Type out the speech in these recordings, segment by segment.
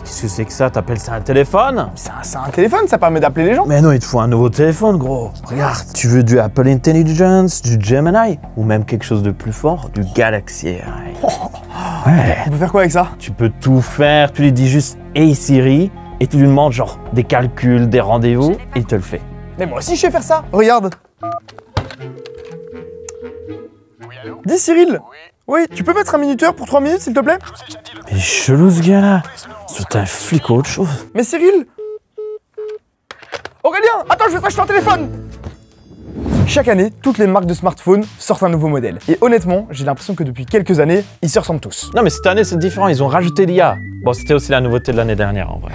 Qu'est-ce que c'est que ça? T'appelles ça un téléphone? C'est un téléphone, ça permet d'appeler les gens. Mais non, il te faut un nouveau téléphone, gros. Regarde, tu veux du Apple Intelligence, du Gemini, ou même quelque chose de plus fort, du Galaxy AI. Ouais. On peut faire quoi avec ça? Tu peux tout faire, tu lui dis juste « Hey Siri » et tu lui demandes genre des calculs, des rendez-vous, et il te le fait. Mais moi aussi je sais faire ça. Regarde. Dis Cyril. Oui, tu peux mettre un minuteur pour 3 minutes s'il te plaît? Mais il est chelou ce gars-là. C'est un flic ou autre chose. Mais Cyril. Aurélien, attends, je vais t'acheter un téléphone. Chaque année, toutes les marques de smartphones sortent un nouveau modèle. Et honnêtement, j'ai l'impression que depuis quelques années, ils se ressemblent tous. Non mais cette année c'est différent, ils ont rajouté l'IA. Bon, c'était aussi la nouveauté de l'année dernière en vrai.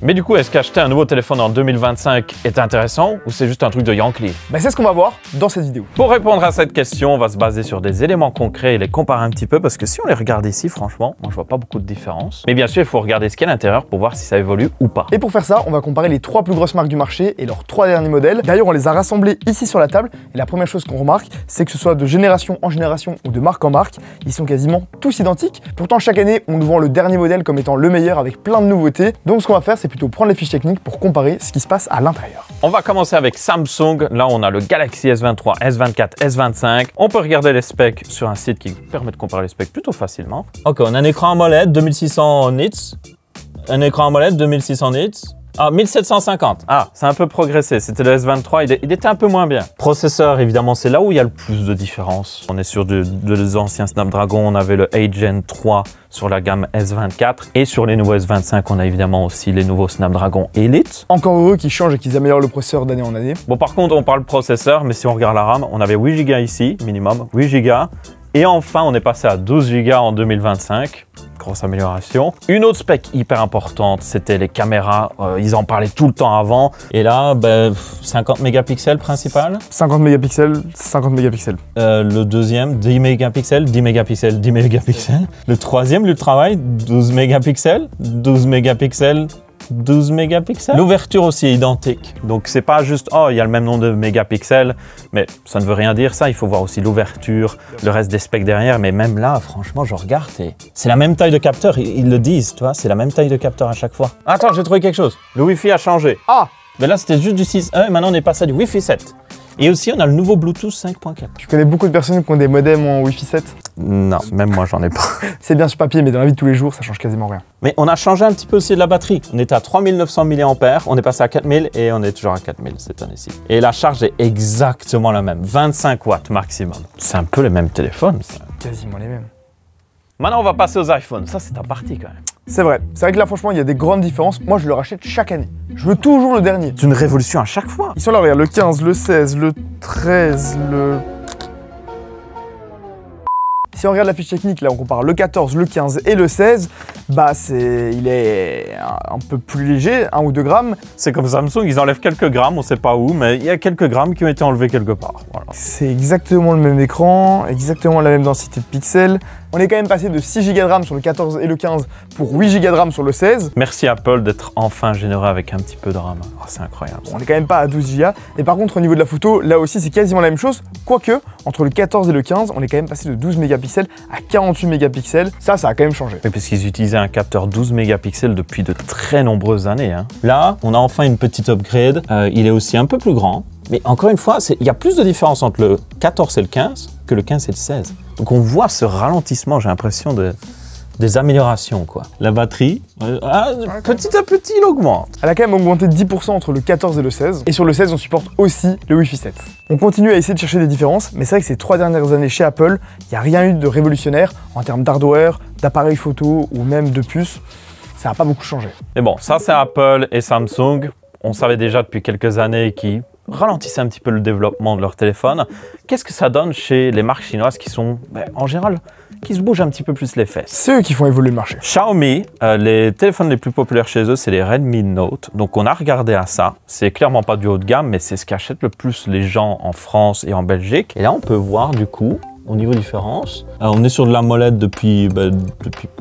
Mais du coup, est-ce qu'acheter un nouveau téléphone en 2025 est intéressant ou c'est juste un truc de Yankee? Bah c'est ce qu'on va voir dans cette vidéo. Pour répondre à cette question, on va se baser sur des éléments concrets et les comparer un petit peu parce que si on les regarde ici, franchement, moi je vois pas beaucoup de différence. Mais bien sûr, il faut regarder ce qu'il y a à l'intérieur pour voir si ça évolue ou pas. Et pour faire ça, on va comparer les 3 plus grosses marques du marché et leurs 3 derniers modèles. D'ailleurs, on les a rassemblés ici sur la table et la première chose qu'on remarque, c'est que ce soit de génération en génération ou de marque en marque, ils sont quasiment tous identiques. Pourtant, chaque année, on nous vend le dernier modèle comme étant le meilleur avec plein de nouveautés. Donc ce qu'on va faire, c'est plutôt prendre les fiches techniques pour comparer ce qui se passe à l'intérieur. On va commencer avec Samsung. Là, on a le Galaxy S23, S24, S25. On peut regarder les specs sur un site qui permet de comparer les specs plutôt facilement. Ok, on a un écran AMOLED 2600 nits. Un écran AMOLED 2600 nits. Ah, 1750. Ah, c'est un peu progressé. C'était le S23, il était un peu moins bien. Processeur, évidemment, c'est là où il y a le plus de différence. On est sur de anciens Snapdragon. On avait le 8 Gen 3 sur la gamme S24. Et sur les nouveaux S25, on a évidemment aussi les nouveaux Snapdragon Elite. Encore heureux qu'ils changent et qu'ils améliorent le processeur d'année en année. Bon, par contre, on parle processeur, mais si on regarde la RAM, on avait 8 Go ici, minimum, 8 Go. Et enfin, on est passé à 12 Go en 2025. Grosse amélioration. Une autre spec hyper importante, c'était les caméras. Ils en parlaient tout le temps avant. Et là, 50 mégapixels principal. 50 mégapixels, 50 mégapixels. Le deuxième, 10 mégapixels, 10 mégapixels, 10 mégapixels. Le troisième, l'ultra-wide, 12 mégapixels, 12 mégapixels. 12 mégapixels. L'ouverture aussi est identique. Donc c'est pas juste oh il y a le même nombre de mégapixels, mais ça ne veut rien dire ça. Il faut voir aussi l'ouverture, le reste des specs derrière. Mais même là, franchement, je regarde et c'est la même taille de capteur. Ils le disent, tu vois, c'est la même taille de capteur à chaque fois. Attends, j'ai trouvé quelque chose. Le Wi-Fi a changé. Ah, mais là c'était juste du 6.1 et maintenant on est passé à du Wi-Fi 7. Et aussi, on a le nouveau Bluetooth 5.4. Tu connais beaucoup de personnes qui ont des modems en Wi-Fi 7? Non, même moi, j'en ai pas. C'est bien sur papier, mais dans la vie de tous les jours, ça change quasiment rien. Mais on a changé un petit peu aussi de la batterie. On était à 3900 mAh, on est passé à 4000 et on est toujours à 4000 cette année-ci. Et la charge est exactement la même, 25 watts maximum. C'est un peu les mêmes téléphones, ça. Quasiment les mêmes. Maintenant, on va passer aux iPhones. Ça, c'est ta partie quand même. C'est vrai que là, franchement, il y a des grandes différences. Moi, je le rachète chaque année. Je veux toujours le dernier. C'est une révolution à chaque fois. Ils sont là, regarde, le 15, le 16, le 13, le... Si on regarde la fiche technique, là, on compare le 14, le 15 et le 16, bah, il est un peu plus léger, 1 ou 2 grammes. C'est comme Samsung, ils enlèvent quelques grammes, on sait pas où, mais il y a quelques grammes qui ont été enlevés quelque part. Voilà. C'est exactement le même écran, exactement la même densité de pixels. On est quand même passé de 6 Go de RAM sur le 14 et le 15 pour 8 Go de RAM sur le 16. Merci Apple d'être enfin généreux avec un petit peu de RAM. Oh, c'est incroyable. On est quand même pas à 12 Go. Et par contre, au niveau de la photo, là aussi, c'est quasiment la même chose. Quoique, entre le 14 et le 15, on est quand même passé de 12 mégapixels à 48 mégapixels. Ça a quand même changé. Oui, parce qu'ils utilisaient un capteur 12 mégapixels depuis de très nombreuses années. Hein. Là, on a enfin une petite upgrade. Il est aussi un peu plus grand. Mais encore une fois, il y a plus de différence entre le 14 et le 15 que le 15 et le 16. Donc on voit ce ralentissement, j'ai l'impression des améliorations, quoi. La batterie, petit à petit, il augmente. Elle a quand même augmenté de 10% entre le 14 et le 16. Et sur le 16, on supporte aussi le Wi-Fi 7. On continue à essayer de chercher des différences, mais c'est vrai que ces 3 dernières années chez Apple, il n'y a rien eu de révolutionnaire en termes d'hardware, d'appareils photo ou même de puces. Ça n'a pas beaucoup changé. Mais bon, ça c'est Apple et Samsung. On savait déjà depuis quelques années qu'ils ralentissaient un petit peu le développement de leur téléphone. Qu'est-ce que ça donne chez les marques chinoises qui sont, en général, qui se bougent un petit peu plus les fesses? C'est eux qui font évoluer le marché. Xiaomi, les téléphones les plus populaires chez eux, c'est les Redmi Note. Donc on a regardé à ça. C'est clairement pas du haut de gamme, mais c'est ce qu'achètent le plus les gens en France et en Belgique. Et là, on peut voir du coup au niveau différence. On est sur de l'AMOLED depuis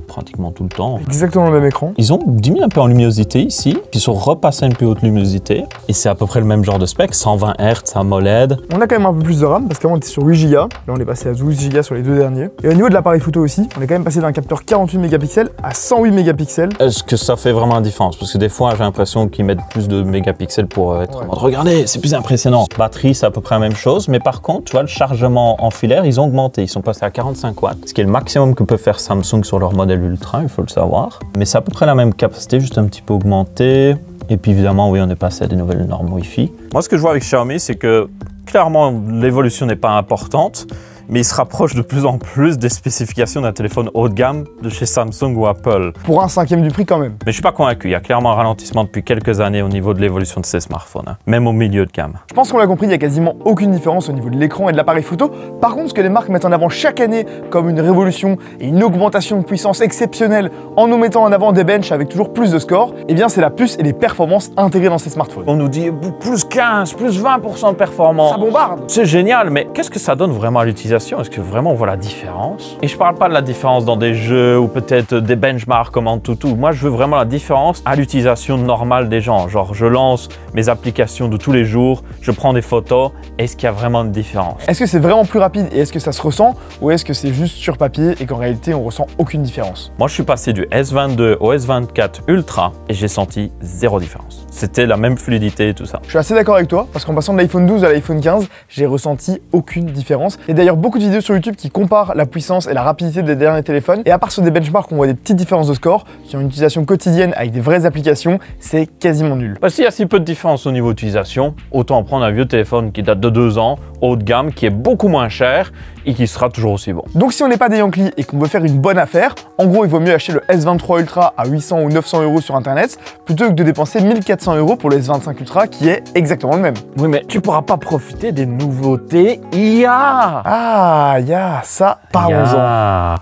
pratiquement tout le temps. Exactement le même écran. Ils ont diminué un peu en luminosité ici, puis ils sont repassés à une plus haute luminosité. Et c'est à peu près le même genre de spec, 120 Hz AMOLED. On a quand même un peu plus de RAM parce qu'avant on était sur 8 Go. Là on est passé à 12 Go sur les deux derniers. Et au niveau de l'appareil photo aussi, on est quand même passé d'un capteur 48 mégapixels à 108 mégapixels. Est-ce que ça fait vraiment la différence? Parce que des fois j'ai l'impression qu'ils mettent plus de mégapixels pour être en mode regardez, c'est plus impressionnant. Batterie c'est à peu près la même chose, mais par contre tu vois le chargement en filaire ils ont augmenté, ils sont passés à 45 watts, ce qui est le maximum que peut faire Samsung sur leur modèle Ultra, il faut le savoir. Mais c'est à peu près la même capacité, juste un petit peu augmenté. Et puis évidemment, oui, on est passé à des nouvelles normes Wi-Fi. Moi, ce que je vois avec Xiaomi, c'est que clairement, l'évolution n'est pas importante, mais il se rapproche de plus en plus des spécifications d'un téléphone haut de gamme de chez Samsung ou Apple. Pour un cinquième du prix quand même. Mais je suis pas convaincu, il y a clairement un ralentissement depuis quelques années au niveau de l'évolution de ces smartphones, hein, même au milieu de gamme. Je pense qu'on l'a compris, il n'y a quasiment aucune différence au niveau de l'écran et de l'appareil photo. Par contre, ce que les marques mettent en avant chaque année comme une révolution et une augmentation de puissance exceptionnelle en nous mettant en avant des benches avec toujours plus de scores, eh bien c'est la puce et les performances intégrées dans ces smartphones. On nous dit plus 15, plus 20% de performance. Ça bombarde. C'est génial, mais qu'est-ce que ça donne vraiment à l'utilisation? Est-ce que vraiment on voit la différence? Et je parle pas de la différence dans des jeux ou peut-être des benchmarks comme AnTuTu. Moi, je veux vraiment la différence à l'utilisation normale des gens. Genre, je lance mes applications de tous les jours, je prends des photos. Est-ce qu'il y a vraiment une différence? Est-ce que c'est vraiment plus rapide et est-ce que ça se ressent ou est-ce que c'est juste sur papier et qu'en réalité on ressent aucune différence? Moi, je suis passé du S22 au S24 Ultra et j'ai senti zéro différence. C'était la même fluidité et tout ça. Je suis assez d'accord avec toi parce qu'en passant de l'iPhone 12 à l'iPhone 15, j'ai ressenti aucune différence. Il y a d'ailleurs beaucoup de vidéos sur YouTube qui comparent la puissance et la rapidité des derniers téléphones. Et à part sur des benchmarks, on voit des petites différences de score. Sur une utilisation quotidienne avec des vraies applications, c'est quasiment nul. Bah, s'il y a si peu de différence au niveau d'utilisation, autant prendre un vieux téléphone qui date de 2 ans, haut de gamme, qui est beaucoup moins cher et qui sera toujours aussi bon. Donc si on n'est pas des Yankees et qu'on veut faire une bonne affaire, en gros il vaut mieux acheter le S23 Ultra à 800 ou 900 € sur internet plutôt que de dépenser 1400 € pour le S25 Ultra qui est exactement le même. Oui, mais tu pourras pas profiter des nouveautés IA. Ah, ça, parlons-en.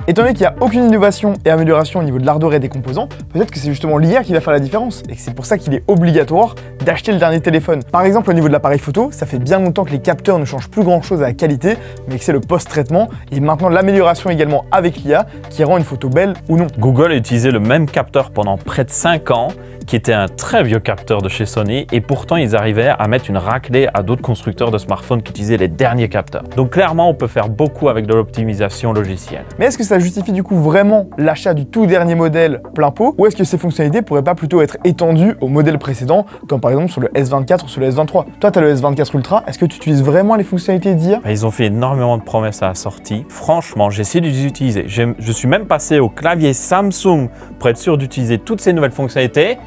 Étant donné qu'il n'y a aucune innovation et amélioration au niveau de l'hardware et des composants, peut-être que c'est justement l'IA qui va faire la différence et que c'est pour ça qu'il est obligatoire d'acheter le dernier téléphone. Par exemple, au niveau de l'appareil photo, ça fait bien longtemps que les capteurs ne changent plus grand chose à la qualité, mais que c'est le post-traitement et maintenant l'amélioration également avec l'IA qui rend une photo belle ou non. Google a utilisé le même capteur pendant près de 5 ans, qui était un très vieux capteur de chez Sony, et pourtant ils arrivaient à mettre une raclée à d'autres constructeurs de smartphones qui utilisaient les derniers capteurs. Donc clairement, on peut faire beaucoup avec de l'optimisation logicielle. Mais est-ce que ça justifie du coup vraiment l'achat du tout dernier modèle plein pot, ou est-ce que ces fonctionnalités pourraient pas plutôt être étendues au modèle précédent, comme par exemple sur le S24 ou sur le S23? Toi, tu as le S24 Ultra, est-ce que tu utilises vraiment les fonctionnalités d'IA? Ils ont fait énormément de promesses à la sortie. Franchement, j'ai essayé de les utiliser. Je suis même passé au clavier Samsung pour être sûr d'utiliser toutes ces nouvelles fonctionnalités.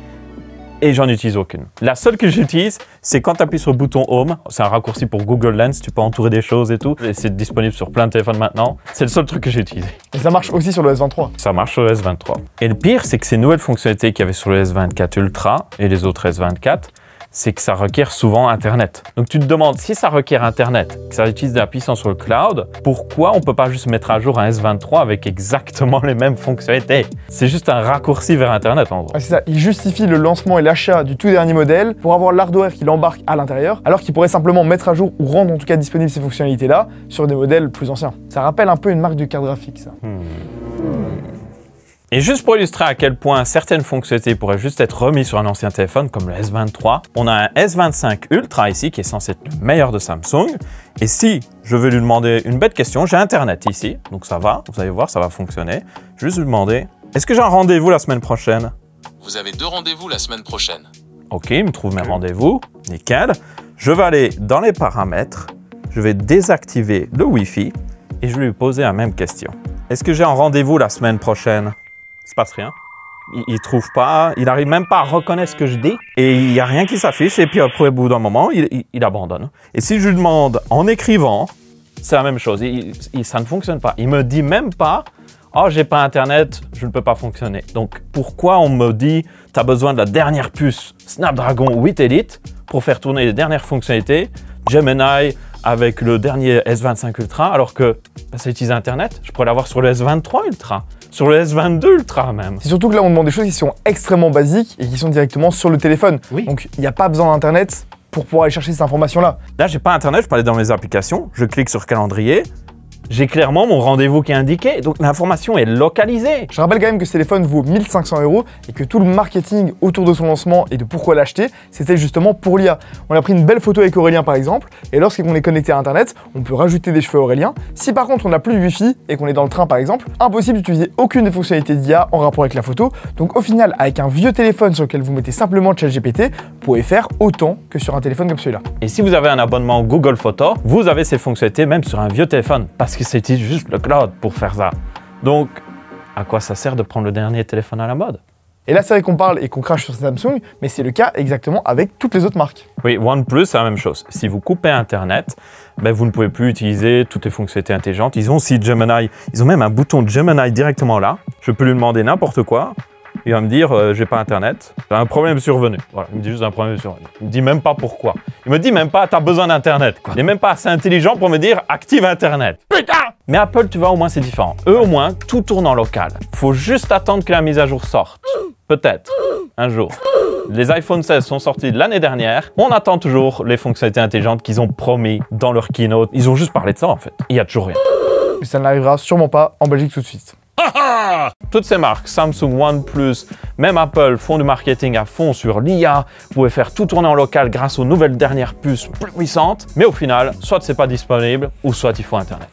Et j'en utilise aucune. La seule que j'utilise, c'est quand tu appuies sur le bouton Home. C'est un raccourci pour Google Lens, tu peux entourer des choses et tout. Et c'est disponible sur plein de téléphones maintenant. C'est le seul truc que j'ai utilisé. Et ça marche aussi sur le S23. Ça marche sur le S23. Et le pire, c'est que ces nouvelles fonctionnalités qu'il y avait sur le S24 Ultra et les autres S24, c'est que ça requiert souvent Internet. Donc tu te demandes, si ça requiert Internet, que ça utilise de la puissance sur le cloud, pourquoi on ne peut pas juste mettre à jour un S23 avec exactement les mêmes fonctionnalités? C'est juste un raccourci vers Internet en gros. C'est ça, il justifie le lancement et l'achat du tout dernier modèle pour avoir l'hardware qu'il embarque à l'intérieur, alors qu'il pourrait simplement mettre à jour ou rendre en tout cas disponibles ces fonctionnalités-là sur des modèles plus anciens. Ça rappelle un peu une marque de carte graphique, ça. Et juste pour illustrer à quel point certaines fonctionnalités pourraient juste être remises sur un ancien téléphone comme le S23, on a un S25 Ultra ici qui est censé être le meilleur de Samsung. Et si je veux lui demander une bête question, j'ai Internet ici, donc ça va, vous allez voir, ça va fonctionner. Je vais juste lui demander, est-ce que j'ai un rendez-vous la semaine prochaine? Vous avez 2 rendez-vous la semaine prochaine. Ok, il me trouve mes rendez-vous, nickel. Je vais aller dans les paramètres, je vais désactiver le Wi-Fi et je vais lui poser la même question. Est-ce que j'ai un rendez-vous la semaine prochaine? Il se passe rien. Il trouve pas, il n'arrive même pas à reconnaître ce que je dis et il n'y a rien qui s'affiche et puis après au bout d'un moment, il abandonne. Et si je lui demande en écrivant, c'est la même chose, ça ne fonctionne pas. Il me dit même pas, oh j'ai pas internet, je ne peux pas fonctionner. Donc pourquoi on me dit, tu as besoin de la dernière puce Snapdragon 8 Elite pour faire tourner les dernières fonctionnalités, Gemini avec le dernier S25 Ultra, alors que ça utilise internet, je pourrais l'avoir sur le S23 Ultra. Sur le S22 Ultra même. C'est surtout que là on demande des choses qui sont extrêmement basiques et qui sont directement sur le téléphone. Oui. Donc il n'y a pas besoin d'internet pour pouvoir aller chercher ces informations-là. Là, j'ai pas Internet, je peux aller dans mes applications, je clique sur calendrier. J'ai clairement mon rendez-vous qui est indiqué, donc l'information est localisée. Je rappelle quand même que ce téléphone vaut 1 500 € et que tout le marketing autour de son lancement et de pourquoi l'acheter, c'était justement pour l'IA. On a pris une belle photo avec Aurélien par exemple, et lorsqu'on est connecté à Internet, on peut rajouter des cheveux à Aurélien. Si par contre on n'a plus de Wi-Fi et qu'on est dans le train par exemple, impossible d'utiliser aucune des fonctionnalités d'IA en rapport avec la photo. Donc au final, avec un vieux téléphone sur lequel vous mettez simplement ChatGPT, vous pouvez faire autant que sur un téléphone comme celui-là. Et si vous avez un abonnement Google Photos, vous avez ces fonctionnalités même sur un vieux téléphone, parce que c'est juste le cloud pour faire ça. Donc, à quoi ça sert de prendre le dernier téléphone à la mode? Et là, c'est vrai qu'on parle et qu'on crache sur Samsung, mais c'est le cas exactement avec toutes les autres marques. Oui, OnePlus, c'est la même chose. Si vous coupez Internet, ben, vous ne pouvez plus utiliser toutes les fonctionnalités intelligentes. Ils ont aussi Gemini, ils ont même un bouton Gemini directement là. Je peux lui demander n'importe quoi. Il va me dire, j'ai pas Internet, un problème survenu. Voilà, il me dit juste un problème survenu. Il me dit même pas pourquoi. Il me dit même pas, t'as besoin d'Internet. Il n'est même pas assez intelligent pour me dire, active Internet. Putain! Mais Apple, tu vois, au moins, c'est différent. Eux, au moins, tout tourne en local. Faut juste attendre que la mise à jour sorte. Peut-être, un jour. Les iPhone 16 sont sortis l'année dernière. On attend toujours les fonctionnalités intelligentes qu'ils ont promis dans leur keynote. Ils ont juste parlé de ça, en fait. Il y a toujours rien. Mais ça n'arrivera sûrement pas en Belgique tout de suite. Toutes ces marques, Samsung, OnePlus, même Apple, font du marketing à fond sur l'IA. Vous pouvez faire tout tourner en local grâce aux nouvelles dernières puces plus puissantes. Mais au final, soit c'est pas disponible, ou soit il faut Internet.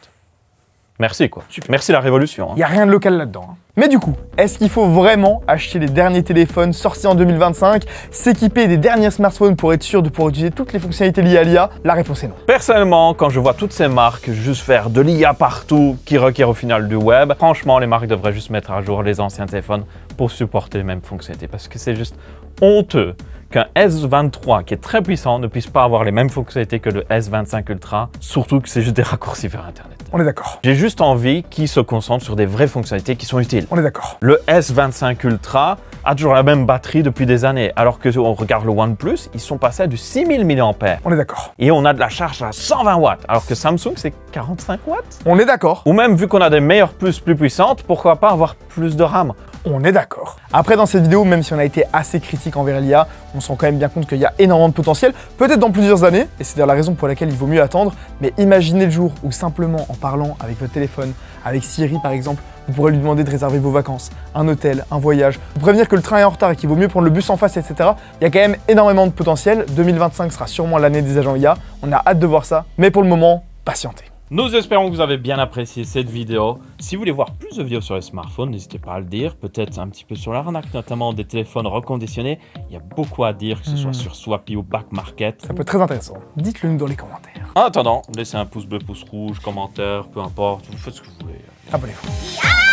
Merci quoi. Merci la révolution. Il n'y a rien de local là-dedans. Mais du coup, est-ce qu'il faut vraiment acheter les derniers téléphones sortis en 2025, s'équiper des derniers smartphones pour être sûr de pouvoir utiliser toutes les fonctionnalités liées à l'IA? La réponse est non. Personnellement, quand je vois toutes ces marques juste faire de l'IA partout qui requiert au final du web, franchement, les marques devraient juste mettre à jour les anciens téléphones pour supporter les mêmes fonctionnalités. Parce que c'est juste honteux qu'un S23 qui est très puissant ne puisse pas avoir les mêmes fonctionnalités que le S25 Ultra, surtout que c'est juste des raccourcis vers Internet. On est d'accord. J'ai juste envie qu'ils se concentrent sur des vraies fonctionnalités qui sont utiles. On est d'accord. Le S25 Ultra a toujours la même batterie depuis des années, alors que on regarde le OnePlus, ils sont passés à du 6000 mAh. On est d'accord. Et on a de la charge à 120 watts, alors que Samsung c'est 45 watts. On est d'accord. Ou même vu qu'on a des meilleures puces plus puissantes, pourquoi pas avoir plus de RAM? On est d'accord. Après, dans cette vidéo, même si on a été assez critique envers l'IA, on se rend quand même bien compte qu'il y a énormément de potentiel, peut-être dans plusieurs années, et c'est d'ailleurs la raison pour laquelle il vaut mieux attendre, mais imaginez le jour où simplement en parlant avec votre téléphone, avec Siri par exemple, vous pourrez lui demander de réserver vos vacances, un hôtel, un voyage, vous prévenir que le train est en retard et qu'il vaut mieux prendre le bus en face, etc. Il y a quand même énormément de potentiel. 2025 sera sûrement l'année des agents IA, on a hâte de voir ça, mais pour le moment, patientez. Nous espérons que vous avez bien apprécié cette vidéo. Si vous voulez voir plus de vidéos sur les smartphones, n'hésitez pas à le dire. Peut-être un petit peu sur l'arnaque, notamment des téléphones reconditionnés. Il y a beaucoup à dire, que ce soit sur Swappy ou Back Market. Ça peut être très intéressant. Dites-le nous dans les commentaires. En attendant, laissez un pouce bleu, pouce rouge, commentaire, peu importe. Vous faites ce que vous voulez. Abonnez-vous.